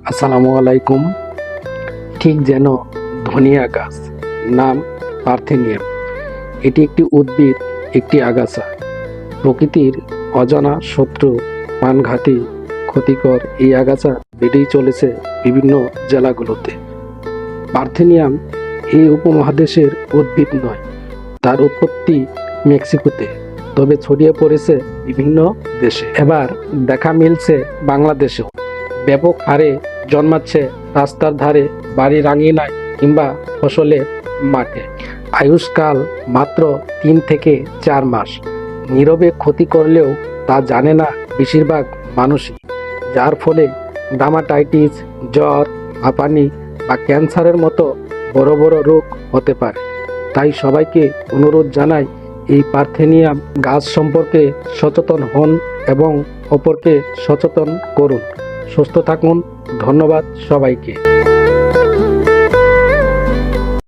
আসসালামু আলাইকুম। ঠিক যেন ধনিয়া গাছ, নাম পার্থেনিয়াম। এটি একটি উদ্ভিদ, একটি আগাছা। প্রকৃতির অজানা শত্রু, প্রাণঘাতী, ক্ষতিকর এই আগাছা বেড়েই চলেছে বিভিন্ন জেলাগুলোতে। পার্থেনিয়াম এই উপমহাদেশের উদ্ভিদ নয়, তার উৎপত্তি মেক্সিকোতে, তবে ছড়িয়ে পড়েছে বিভিন্ন দেশে। এবার দেখা মিলছে বাংলাদেশেও। ব্যাপক হারে জন্মাচ্ছে রাস্তার ধারে, বাড়ির আঙিনায় কিংবা ফসলের মাঠে। আয়ুষ্কাল মাত্র 3 থেকে 4 মাস। নীরবে ক্ষতি করলেও তা জানে না বেশিরভাগ মানুষই, যার ফলে ডার্মাটাইটিস, জ্বর, হাঁপানি বা ক্যান্সারের মতো বড় বড় রোগ হতে পারে। তাই সবাইকে অনুরোধ জানাই, এই পার্থেনিয়াম গাছ সম্পর্কে সচেতন হন এবং অপরকে সচেতন করুন। সুস্থ থাকুন। ধন্যবাদ সবাইকে।